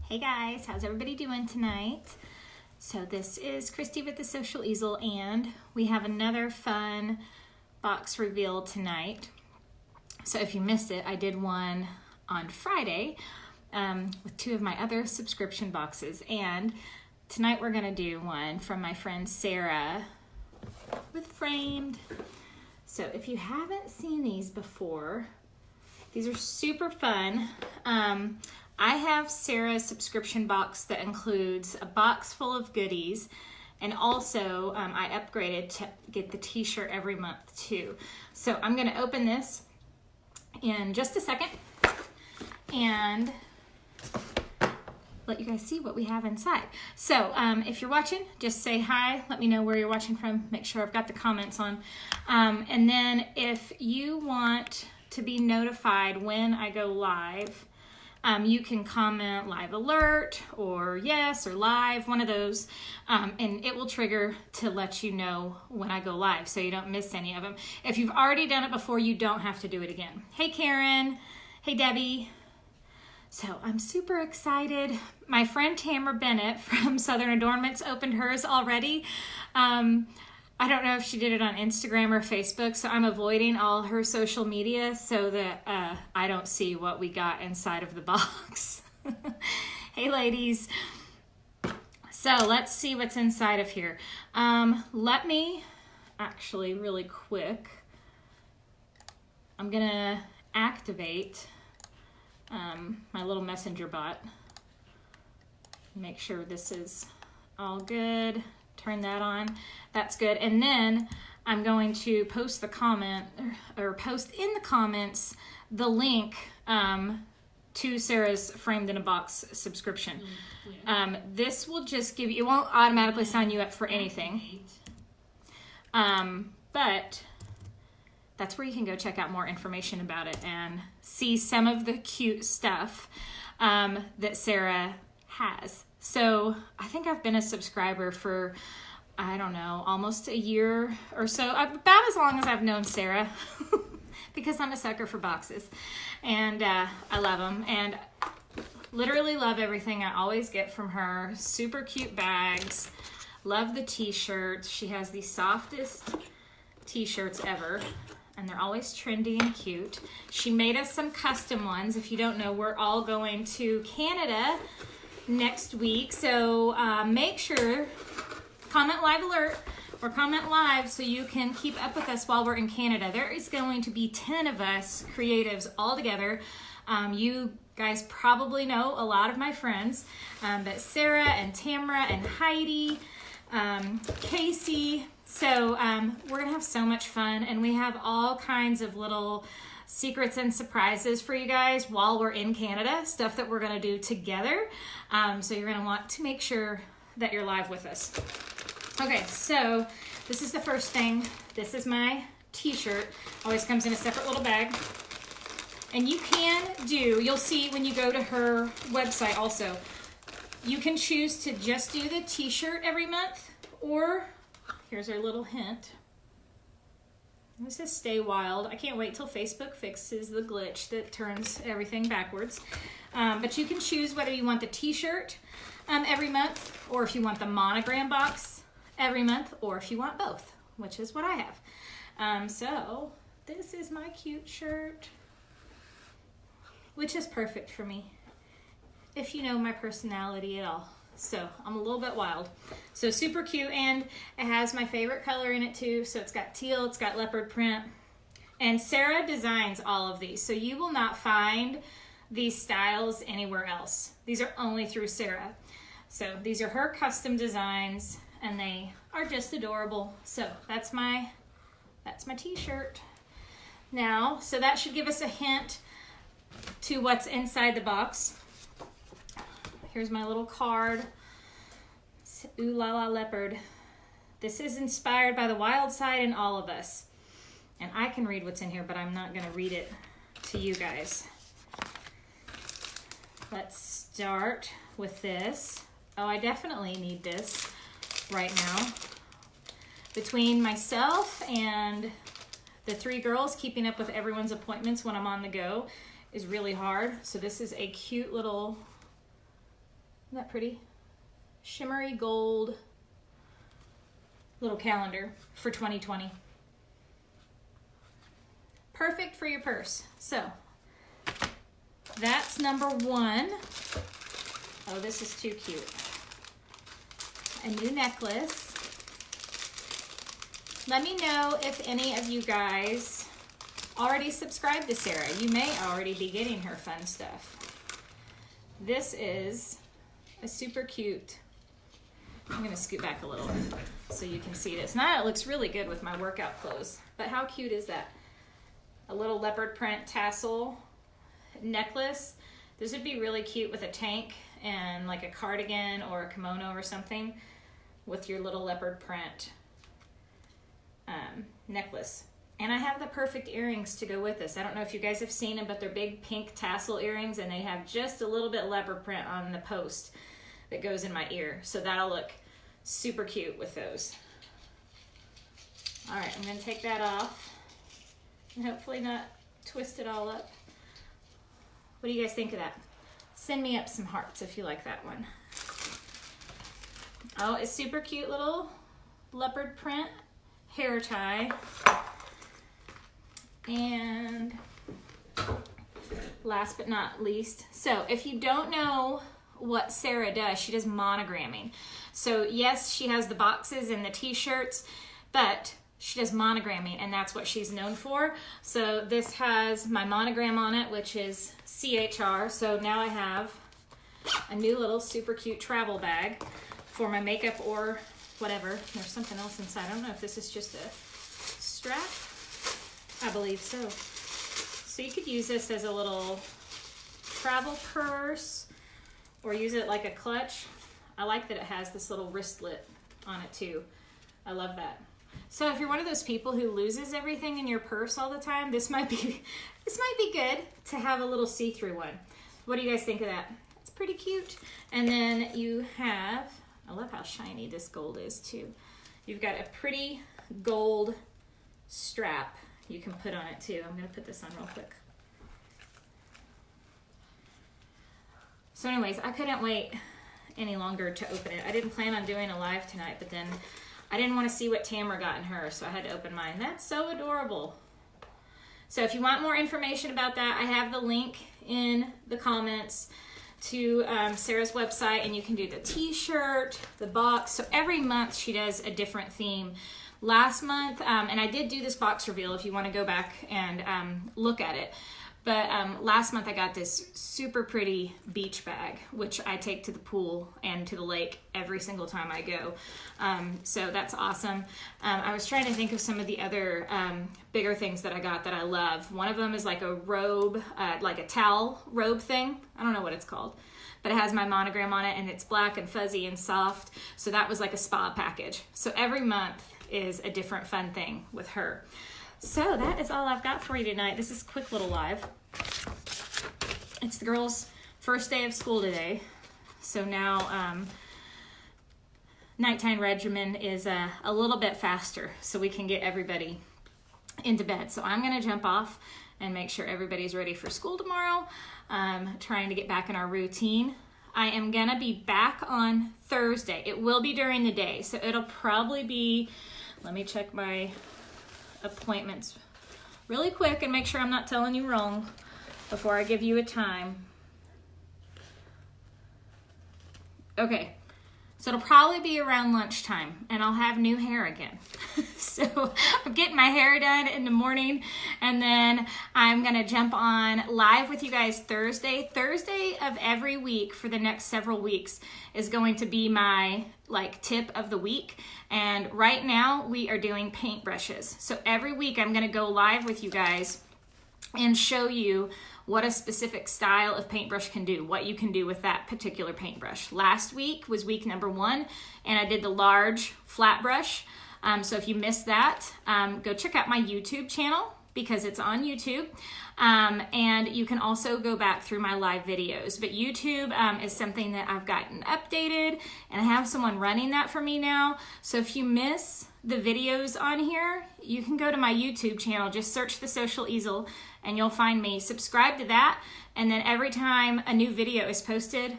Hey guys, how's everybody doing tonight? So this is Christy with the Social Easel, and we have another fun box reveal tonight. So if you missed it, I did one on Friday with two of my other subscription boxes, and tonight we're gonna do one from my friend Sarah with framed. So if you haven't seen these before, these are super fun. I have Sarah's subscription box that includes a box full of goodies, and also I upgraded to get the t-shirt every month too. So I'm gonna open this in just a second and let you guys see what we have inside. So if you're watching, just say hi, let me know where you're watching from, make sure I've got the comments on. And then if you want to be notified when I go live, you can comment live alert or yes or live, one of those, and it will trigger to let you know when I go live so you don't miss any of them. If you've already done it before, you don't have to do it again. Hey Karen, hey Debbie. So I'm super excited. My friend Tamara Bennett from Southern Adornments opened hers already. I don't know if she did it on Instagram or Facebook, so I'm avoiding all her social media so that I don't see what we got inside of the box. Hey ladies. So let's see what's inside of here. Let me actually really quick, I'm gonna activate my little messenger bot. Make sure this is all good. Turn that on. That's good. And then I'm going to post the comment or post in the comments the link to Sarah's Framed in a Box subscription. This will just give you, it won't automatically sign you up for anything. But that's where you can go check out more information about it and see some of the cute stuff that Sarah has. So I think I've been a subscriber for, I don't know, almost a year or so, about as long as I've known Sarah, because I'm a sucker for boxes, and I love them, and literally love everything I always get from her. Super cute bags, love the t-shirts. She has the softest t-shirts ever, and they're always trendy and cute. She made us some custom ones. If you don't know, we're all going to Canada next week, so make sure, comment live alert or comment live so you can keep up with us while we're in Canada. There is going to be 10 of us creatives all together. You guys probably know a lot of my friends, but Sarah and Tamara and Heidi, Casey. So we're gonna have so much fun, and we have all kinds of little secrets and surprises for you guys while we're in Canada, stuff that we're gonna do together. So you're gonna want to make sure that you're live with us. Okay, so this is the first thing. This is my t-shirt. Always comes in a separate little bag. And you can do, you'll see when you go to her website also, you can choose to just do the t-shirt every month, or here's our little hint. This is Stay Wild. I can't wait till Facebook fixes the glitch that turns everything backwards. But you can choose whether you want the t-shirt every month, or if you want the monogram box every month, or if you want both, which is what I have. So this is my cute shirt, which is perfect for me, if you know my personality at all. So I'm a little bit wild. So super cute, and it has my favorite color in it too. So it's got teal, it's got leopard print. And Sarah designs all of these, so you will not find these styles anywhere else. These are only through Sarah. So these are her custom designs, and they are just adorable. So that's my t-shirt. Now, so that should give us a hint to what's inside the box. Here's my little card. Ooh la la leopard. This is inspired by the wild side in all of us. And I can read what's in here, but I'm not gonna read it to you guys. Let's start with this. Oh, I definitely need this right now. Between myself and the three girls, keeping up with everyone's appointments when I'm on the go is really hard. So this is a cute little Isn't that pretty? Shimmery gold little calendar for 2020. Perfect for your purse. So that's number one. Oh, this is too cute. A new necklace. Let me know if any of you guys already subscribed to Sarah. You may already be getting her fun stuff. This is a super cute, I'm gonna scoot back a little so you can see this. Now it looks really good with my workout clothes, but how cute is that? A little leopard print tassel necklace. This would be really cute with a tank and like a cardigan or a kimono or something with your little leopard print necklace. And I have the perfect earrings to go with this. I don't know if you guys have seen them, but they're big pink tassel earrings and they have just a little bit leopard print on the post that goes in my ear. So that'll look super cute with those. All right, I'm gonna take that off and hopefully not twist it all up. What do you guys think of that? Send me up some hearts if you like that one. Oh, it's super cute little leopard print hair tie. And last but not least, so if you don't know what Sarah does, she does monogramming. So yes, she has the boxes and the t-shirts, but she does monogramming and that's what she's known for. So this has my monogram on it, which is CHR. So now I have a new little super cute travel bag for my makeup or whatever. There's something else inside. I don't know if this is just a strap. I believe so. So you could use this as a little travel purse or use it like a clutch. I like that it has this little wristlet on it too. I love that. So if you're one of those people who loses everything in your purse all the time, this might be good to have a little see-through one. What do you guys think of that? It's pretty cute. And then you have, I love how shiny this gold is too. You've got a pretty gold strap you can put on it too. I'm gonna put this on real quick. So anyways, I couldn't wait any longer to open it. I didn't plan on doing a live tonight, but then I didn't want to see what Tamara got in her, so I had to open mine. That's so adorable. So if you want more information about that, I have the link in the comments to Sarah's website, and you can do the t-shirt, the box. So every month she does a different theme. Last month, and I did do this box reveal if you want to go back and look at it. But last month I got this super pretty beach bag, which I take to the pool and to the lake every single time I go. So that's awesome. I was trying to think of some of the other bigger things that I got that I love. One of them is like a robe, like a towel robe thing. I don't know what it's called, but it has my monogram on it and it's black and fuzzy and soft. So that was like a spa package. So every month is a different fun thing with her. So that is all I've got for you tonight. This is a quick little live. It's the girls' first day of school today. So now nighttime regimen is a little bit faster so we can get everybody into bed. So I'm gonna jump off and make sure everybody's ready for school tomorrow. Trying to get back in our routine. I am gonna be back on Thursday. It will be during the day, so it'll probably be, let me check my appointments really quick and make sure I'm not telling you wrong before I give you a time. Okay, so it'll probably be around lunchtime and I'll have new hair again. So I'm getting my hair done in the morning and then I'm gonna jump on live with you guys Thursday. Thursday of every week for the next several weeks is going to be my tip of the week. And right now we are doing paintbrushes. So every week I'm gonna go live with you guys and show you what a specific style of paintbrush can do, what you can do with that particular paintbrush. Last week was week number 1, and I did the large flat brush. So if you missed that, go check out my YouTube channel because it's on YouTube. And you can also go back through my live videos. But YouTube is something that I've gotten updated, and I have someone running that for me now. So if you miss the videos on here, you can go to my YouTube channel, just search the Social Easel and you'll find me. Subscribe to that, and then every time a new video is posted,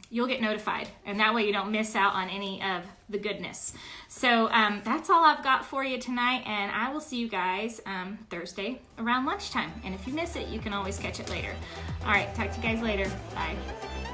you'll get notified, and that way you don't miss out on any of the goodness. So that's all I've got for you tonight, and I will see you guys Thursday around lunchtime. And if you miss it, you can always catch it later. All right, talk to you guys later. Bye.